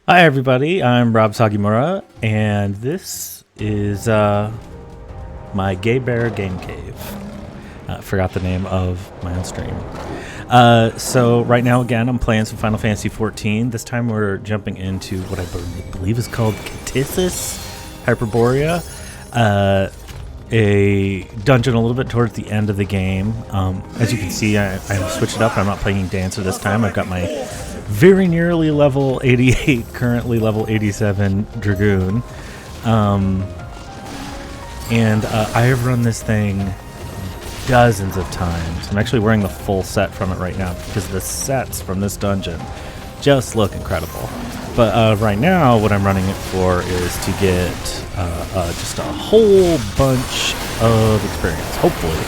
Hi everybody, I'm Rob Sagimura, and this is my Gay Bear Game Cave. Forgot the name of my own stream. So right now, again, I'm playing some Final Fantasy XIV. This time we're jumping into what I believe is called Ktisis Hyperboreia, a dungeon a little bit towards the end of the game. As you can see, I switched it up. I'm not playing Dancer this time. I've got my very nearly level 88, currently level 87 Dragoon. And I have run this thing dozens of times. I'm actually wearing the full set from it right now because the sets from this dungeon just look incredible. But right now, what I'm running it for is to get just a whole bunch of experience, hopefully.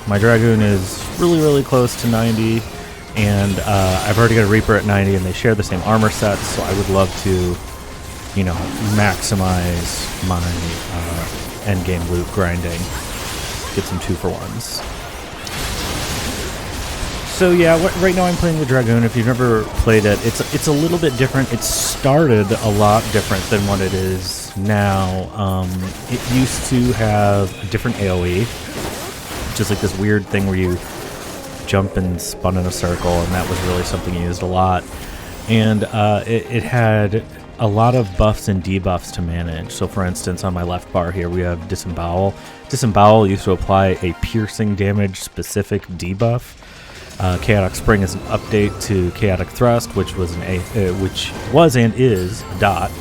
My Dragoon is really close to 90, and I've already got a Reaper at 90, and they share the same armor sets, so I would love to, maximize my endgame loot grinding. Get some 2-for-1s. So yeah, right now I'm playing the Dragoon. If you've never played it, it's a little bit different. It started a lot different than what it is now. It used to have a different AoE, which is like this weird thing where you jump and spun in a circle, and that was really something you used a lot. And it had a lot of buffs and debuffs to manage. So for instance, on my left bar here, we have Disembowel. Disembowel used to apply a piercing damage specific debuff. Chaotic Spring is an update to Chaotic Thrust, which was and is a dot.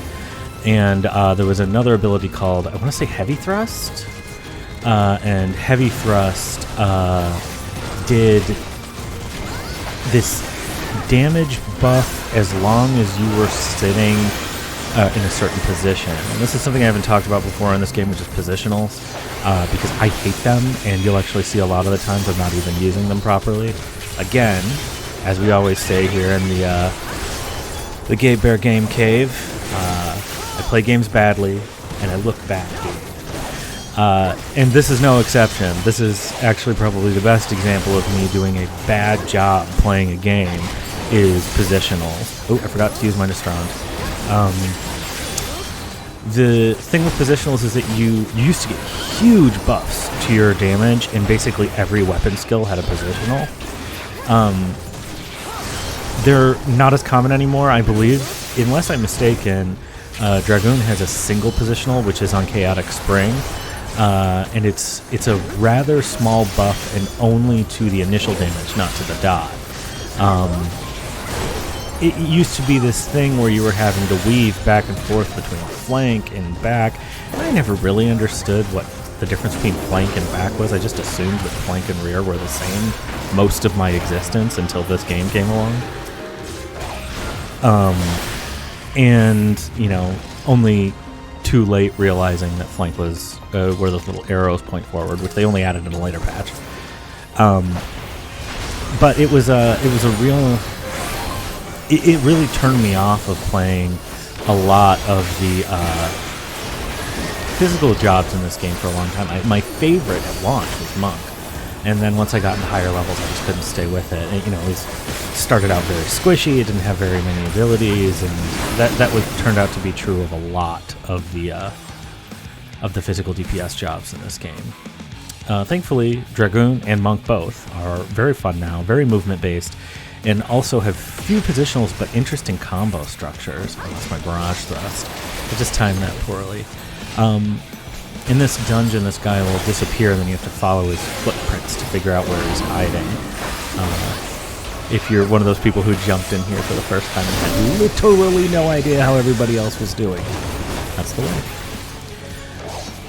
And there was another ability called, I want to say Heavy Thrust. And Heavy Thrust did this damage buff as long as you were sitting in a certain position. And this is something I haven't talked about before in this game, which is positionals, because I hate them, and you'll actually see a lot of the times I'm not even using them properly. Again, as we always say here in the Gay Bear Game Cave, I play games badly, and I look bad. And this is no exception. This is actually probably the best example of me doing a bad job playing a game is positionals. Oh, I forgot to use my Nestrand. The thing with positionals is that you used to get huge buffs to your damage, and basically every weapon skill had a positional. They're not as common anymore, I believe. Unless I'm mistaken, Dragoon has a single positional, which is on Chaotic Spring. And it's a rather small buff, and only to the initial damage, not to the dot. It used to be this thing where you were having to weave back and forth between flank and back, and I never really understood what the difference between flank and back was. I just assumed that flank and rear were the same most of my existence until this game came along. And, only too late realizing that flank was where those little arrows point forward, which they only added in a later patch. But it was a real. It really turned me off of playing a lot of the physical jobs in this game for a long time. My favorite at launch was Monk, and then once I got into higher levels, I just couldn't stay with it. And, it started out very squishy. It didn't have very many abilities, and that turned out to be true of a lot of the physical DPS jobs in this game. Thankfully, Dragoon and Monk both are very fun now, very movement based, and also have few positionals but interesting combo structures. I lost my Barrage Thrust. I just timed that poorly. In this dungeon, this guy will disappear, and then you have to follow his footprints to figure out where he's hiding. If you're one of those people who jumped in here for the first time and had literally no idea how everybody else was doing, that's the way.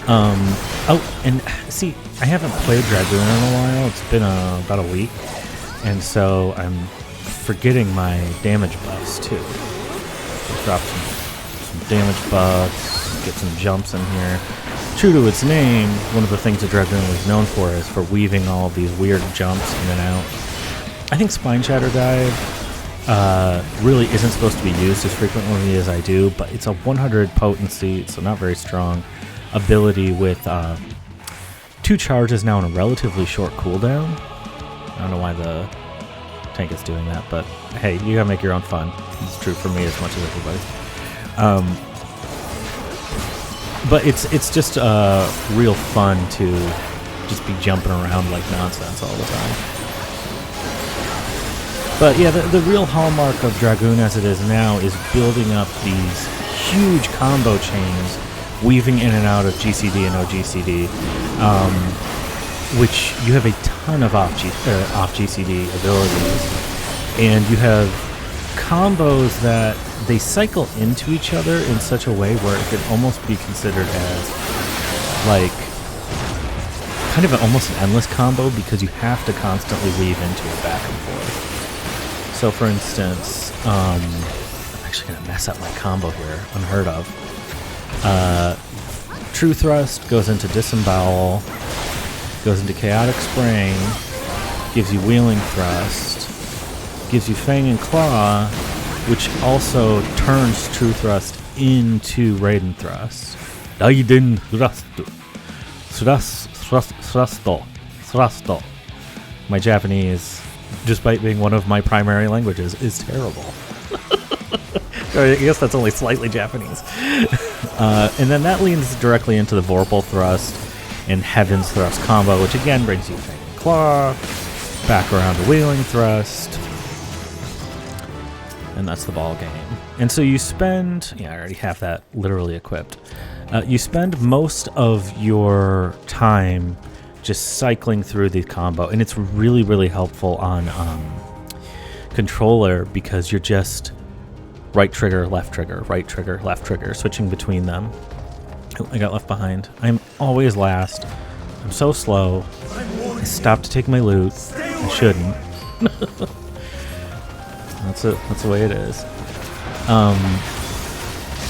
Oh, and see, I haven't played Dragoon in a while. It's been about a week, and so I'm forgetting my damage buffs too. Drop some damage buffs, get some jumps in here. True to its name, one of the things that Dragoon was known for is for weaving all of these weird jumps in and out. I think Spine Shatter Dive really isn't supposed to be used as frequently as I do, but it's a 100 potency, so not very strong, ability with 2 charges now in a relatively short cooldown. I don't know why the tank is doing that, but hey, you gotta make your own fun. It's true for me as much as everybody. But it's just real fun to just be jumping around like nonsense all the time. But yeah, the real hallmark of Dragoon as it is now is building up these huge combo chains, weaving in and out of GCD and OGCD, which you have a ton of off GCD abilities, and you have combos that they cycle into each other in such a way where it could almost be considered as like kind of almost an endless combo, because you have to constantly weave into it back and forth. So for instance, I'm actually going to mess up my combo here, unheard of. True Thrust goes into Disembowel, goes into Chaotic Spring, gives you Wheeling Thrust, gives you Fang and Claw, which also turns True Thrust into Raiden Thrust. Raiden Thrusto. My Japanese, despite being one of my primary languages, is terrible. I guess that's only slightly Japanese. And then that leans directly into the Vorpal Thrust and Heaven's Thrust combo, which again brings you Fang and Claw, back around to Wheeling Thrust, and that's the ball game. And so you spend, I already have that literally equipped. You spend most of your time just cycling through the combo, and it's really, really helpful on controller, because you're just right trigger, left trigger, right trigger, left trigger, switching between them. Oh, I got left behind. I'm always last. I'm so slow. I stopped to take my loot. I shouldn't. That's the way it is.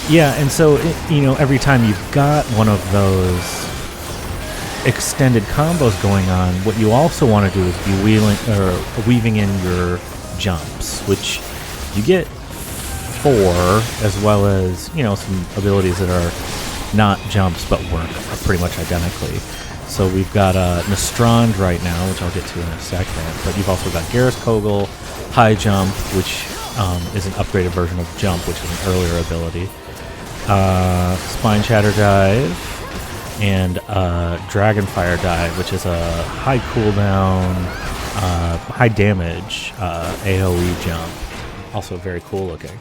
Yeah, and so every time you've got one of those extended combos going on, what you also want to do is be weaving in your jumps, which you get 4, as well as some abilities that are not jumps but work pretty much identically. So we've got Nastrand right now, which I'll get to in a second, but you've also got Garrus Kogel, High Jump, which is an upgraded version of Jump, which is an earlier ability, Spine Shatter Dive, and Dragonfire Dive, which is a high cooldown, high damage AoE jump. Also very cool looking.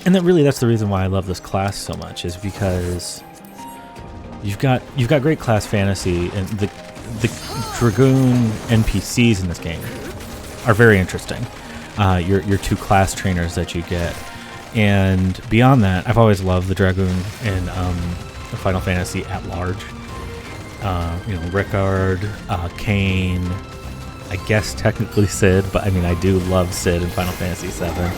And that's the reason why I love this class so much, is because you've got great class fantasy, and the Dragoon NPCs in this game are very interesting. Your 2 class trainers that you get. And beyond that, I've always loved the Dragoon in Final Fantasy at large. Rickard, Kain, I guess technically Cid, but I do love Cid in Final Fantasy VII.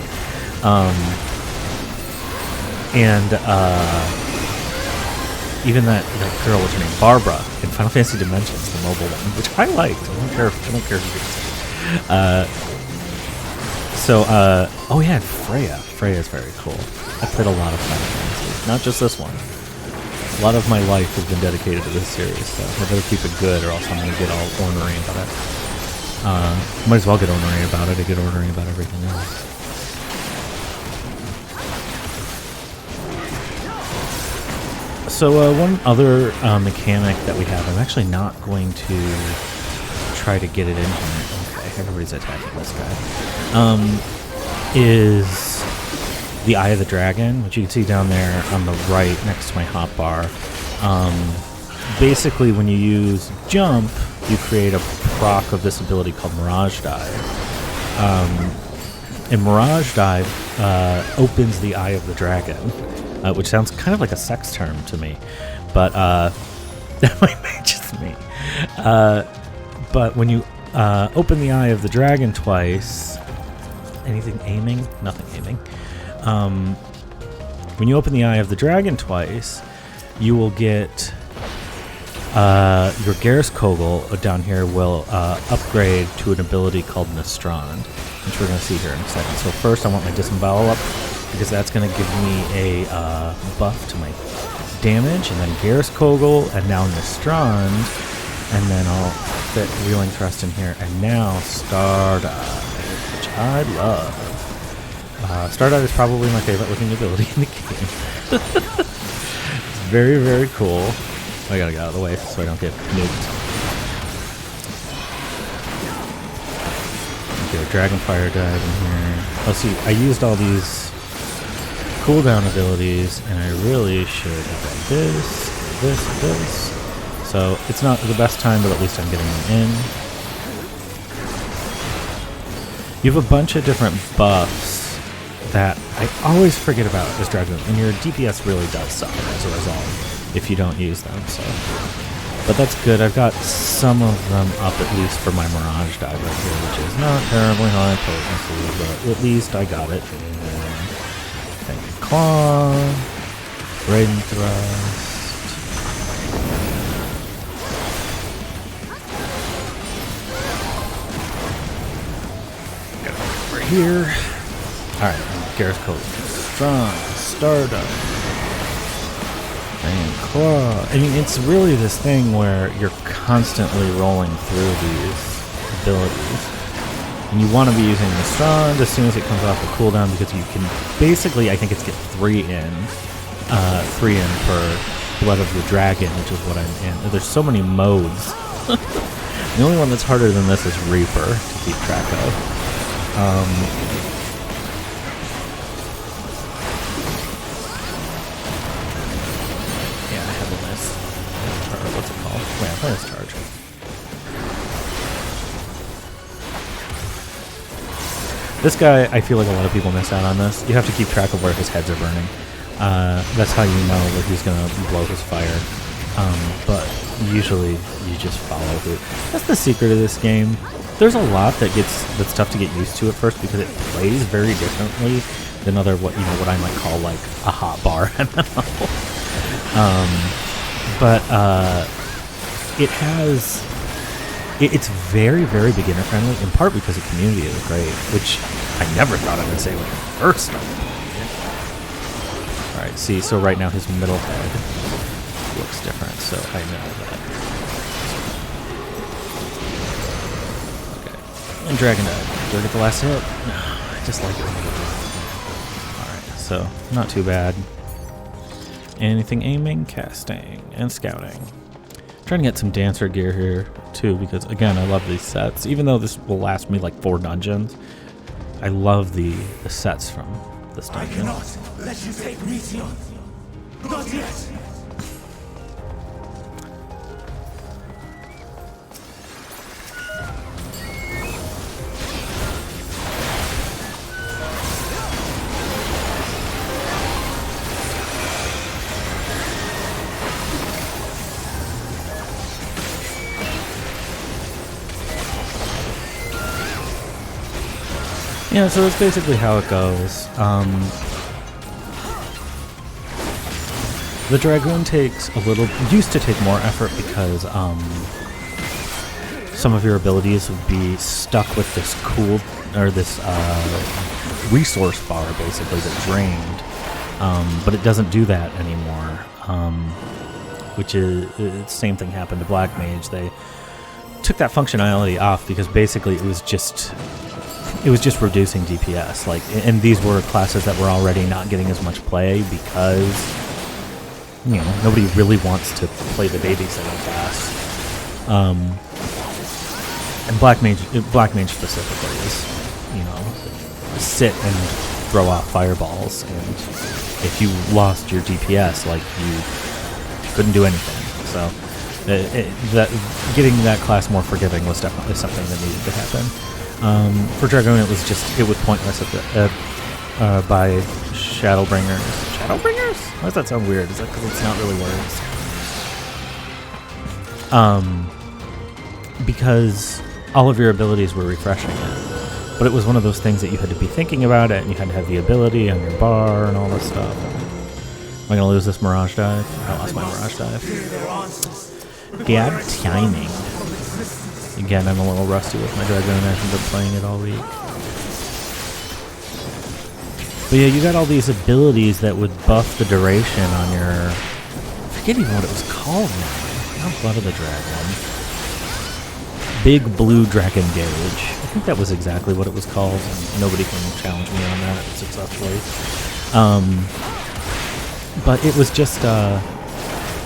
Even that girl, what's her name, Barbara, in Final Fantasy Dimensions, the mobile one, which I liked. I don't care who gets it. Oh yeah, Freya. Freya is very cool. I played a lot of Final Fantasy, not just this one. A lot of my life has been dedicated to this series, so I better keep it good, or else I'm going to get all ornery about it. Might as well get ornery about it. I get ornery about everything else. So one other mechanic that we have, I'm actually not going to try to get it in here. Okay, everybody's attacking this guy. Is the Eye of the Dragon, which you can see down there on the right next to my hotbar. Basically, when you use Jump, you create a proc of this ability called Mirage Dive. And Mirage Dive opens the Eye of the Dragon, which sounds kind of like a sex term to me, but that might be just me. But when you open the Eye of the Dragon twice, anything aiming? Nothing aiming. When you open the Eye of the Dragon twice, you will get your Garrus Kogel down here will upgrade to an ability called Nastrand, which we're going to see here in a second. So first I want my Disembowel up, because that's going to give me a buff to my damage, and then Garrus Kogel, and now Nastrand And then I'll fit Reeling Thrust in here. And now Star Dive, which I love. Star Dive is probably my favorite looking ability in the game. It's very, very cool. I gotta get out of the way so I don't get nuked. Okay, Dragon Fire Dive in here. Oh, see, I used all these cooldown abilities, and I really should have done this. So it's not the best time, but at least I'm getting them in. You have a bunch of different buffs that I always forget about as Dragon, and your DPS really does suffer as a result if you don't use them. So, but that's good. I've got some of them up at least for my Mirage Dive right here, which is not terribly high potency, but at least I got it. Thank you, Claw, Raiden Thrust. Here. Alright, Garrus Code. Strong, Stardust, and Claw. I mean, it's really this thing where you're constantly rolling through these abilities. And you want to be using the Strong as soon as it comes off the cooldown because you can basically, I think it's get 3 in for Blood of the Dragon, which is what I'm in. There's so many modes. The only one that's harder than this is Reaper to keep track of. Yeah, I have a nice, what's it called? Yeah, bonus charge. This guy, I feel like a lot of people miss out on this. You have to keep track of where his heads are burning. That's how you know that he's going to blow his fire. But usually you just follow through. That's the secret of this game. There's a lot that's tough to get used to at first because it plays very differently than other what I might call like a hot bar MMO. It's very, very beginner friendly, in part because the community is great, which I never thought I would say when I first started. All right, see, so right now his middle head looks different, so I know that. And Dragon Dive. Do I get the last hit? No, I just like it when I get it. Alright, so not too bad. Anything aiming, casting, and scouting. Trying to get some dancer gear here too, because again, I love these sets. Even though this will last me like 4 dungeons, I love the sets from this dungeon. I cannot let you take Meteon. Not yet. Yeah, so that's basically how it goes. The Dragoon used to take more effort because some of your abilities would be stuck with this resource bar basically that drained, but it doesn't do that anymore. Which is the same thing happened to Black Mage. They took that functionality off because basically it was just reducing DPS. And these were classes that were already not getting as much play because nobody really wants to play the babysitting class. And Black Mage specifically is sit and throw out fireballs, and if you lost your DPS, you couldn't do anything. So getting that class more forgiving was definitely something that needed to happen. For Dragoon, it was pointless by Shadowbringers. Shadowbringers? Why does that sound weird? Is that because it's not really words? Because all of your abilities were refreshing it. But it was one of those things that you had to be thinking about it, and you had to have the ability on your bar and all this stuff. Am I going to lose this Mirage Dive? I lost my Mirage Dive. Bad timing. Again, I'm a little rusty with my Dragoon. I haven't been playing it all week. But yeah, you got all these abilities that would buff the duration on your... I forget even what it was called now. Not Blood of the Dragon. big blue dragon gauge. I think that was exactly what it was called. And nobody can challenge me on that successfully. But it was just, I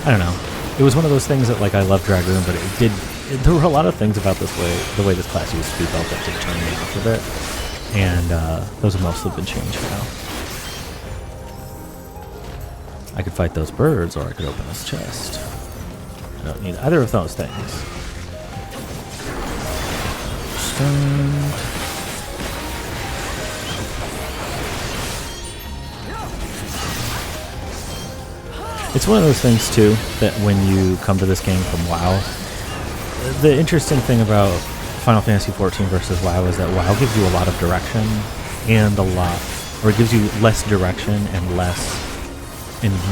don't know. It was one of those things that, like, I love Dragoon, but there were a lot of things about the way this class used to be built that did turn me off of it. And those have mostly been changed now. I could fight those birds, or I could open this chest. I don't need either of those things. Stunned. It's one of those things, too, that when you come to this game from WoW, the interesting thing about Final Fantasy XIV versus WoW is that WoW gives you a lot of direction and it gives you less direction and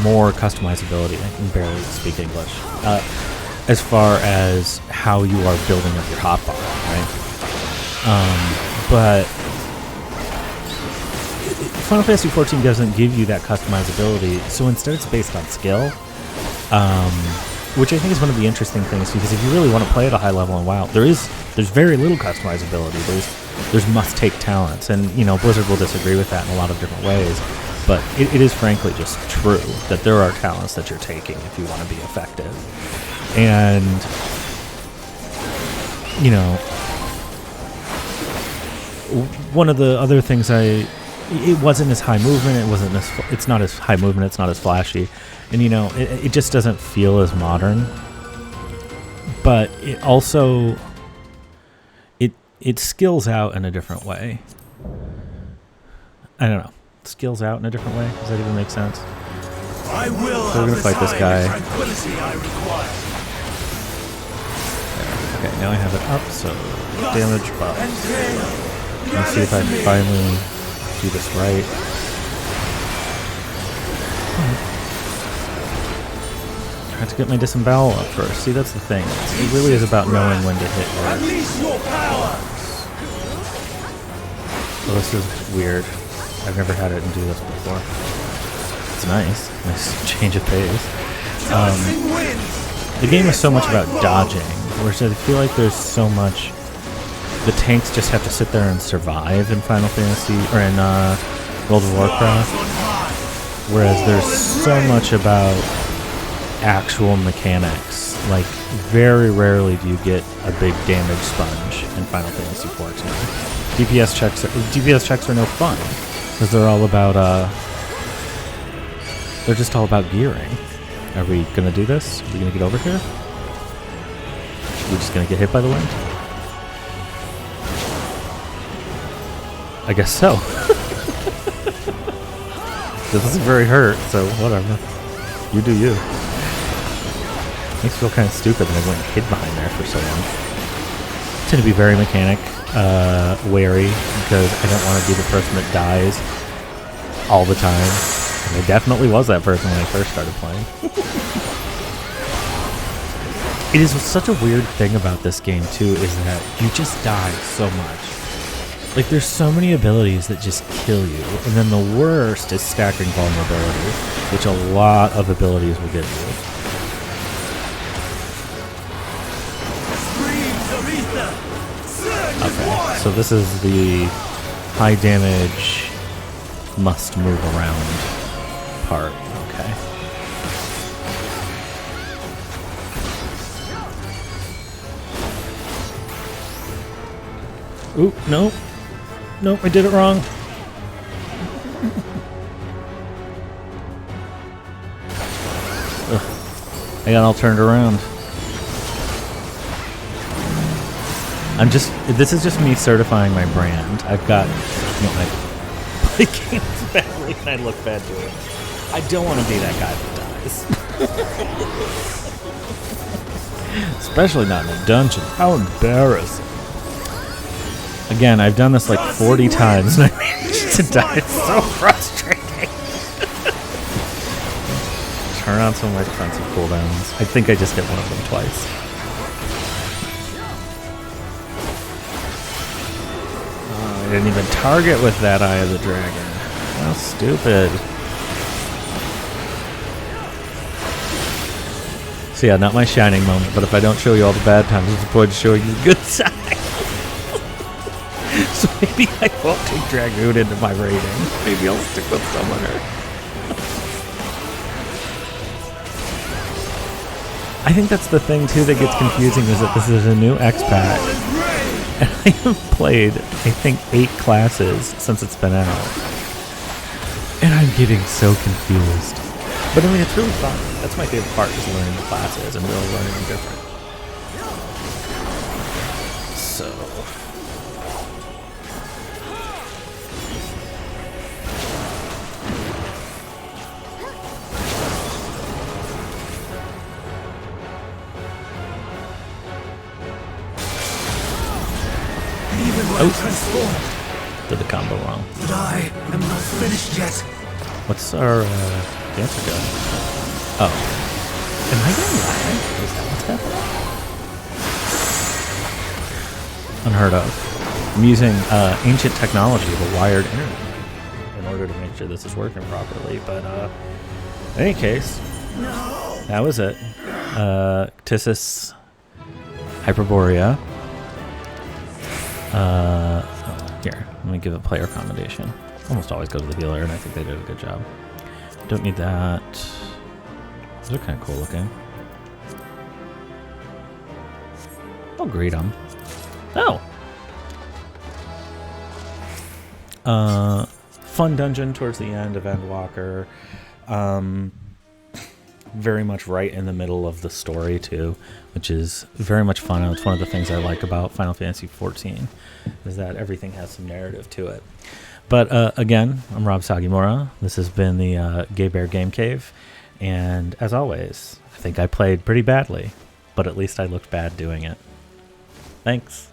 more customizability. I can barely speak English. As far as how you are building up your hotbar, right? But Final Fantasy XIV doesn't give you that customizability, so instead it's based on skill, which I think is one of the interesting things, because if you really want to play at a high level in WoW, there's very little customizability. There's must-take talents, and Blizzard will disagree with that in a lot of different ways, but it is frankly just true that there are talents that you're taking if you want to be effective. And one of the other things it wasn't as high movement. It's not as high movement. It's not as flashy, and it just doesn't feel as modern. But it also it skills out in a different way. I don't know. Skills out in a different way. Does that even make sense? So we're gonna fight this guy. Okay, now I have it up. So damage buff. Let's see if I can finally do this right. I have to get my disembowel up first. See, that's the thing. It really is about knowing when to hit right. Well, this is weird. I've never had it do this before. It's nice. Nice change of pace. The game is so much about dodging, whereas I feel like there's so much... The tanks just have to sit there and survive in Final Fantasy, or in World of Warcraft, whereas there's so much about actual mechanics. Like, very rarely do you get a big damage sponge in Final Fantasy XIV. DPS checks are no fun, because they're all about, they're just all about gearing. Are we gonna do this? Are we gonna get over here? Are we just gonna get hit by the wind? I guess so. This doesn't very hurt, so whatever. You do you. Makes me feel kind of stupid that I went and hid behind there for so long. I tend to be very mechanic wary, because I don't want to be the person that dies all the time. And I definitely was that person when I first started playing. It is such a weird thing about this game, too, is that you just die so much. Like, there's so many abilities that just kill you, and then the worst is stacking vulnerability, which a lot of abilities will give you. Okay, so this is the high damage, must move around part. Okay. Ooh, no. Nope, I did it wrong. Ugh. I got all turned around. This is just me certifying my brand. I've got, I play games badly and I look bad to it. I don't want to be that guy that dies. Especially not in a dungeon. How embarrassing. Again, I've done this like 40 times and I managed to die. It's so frustrating. Turn on some of my defensive cooldowns. I think I just hit one of them twice. Oh, I didn't even target with that Eye of the Dragon. How stupid. So yeah, not my shining moment, but if I don't show you all the bad times, what's the point of showing you the good side? So maybe I won't take Dragoon into my rating. Maybe I'll stick with Summoner. I think that's the thing too that gets confusing, is that this is a new X-Pack. And I have played, I think, 8 classes since it's been out. And I'm getting so confused. But I mean, it's really fun. That's my favorite part, is learning the classes and really learning them different. So... oh, did the combo wrong. But I am not finished yet. What's our dancer gun? Oh. Am I getting lag? Is that what's happening? Unheard of. I'm using ancient technology of a wired internet in order to make sure this is working properly, but in any case, that was it. Ktisis Hyperboreia. Here, let me give a player commendation. Almost always go to the healer, and I think they did a good job. Don't need that. Those are kind of cool looking. I'll grade them. Oh! Fun dungeon towards the end of Endwalker. Very much right in the middle of the story too, which is very much fun. And it's one of the things I like about Final Fantasy XIV, is that everything has some narrative to it. But again, I'm Rob Sagimura. This has been the Gay Bear Game Cave, and as always, I think I played pretty badly, but at least I looked bad doing it. Thanks.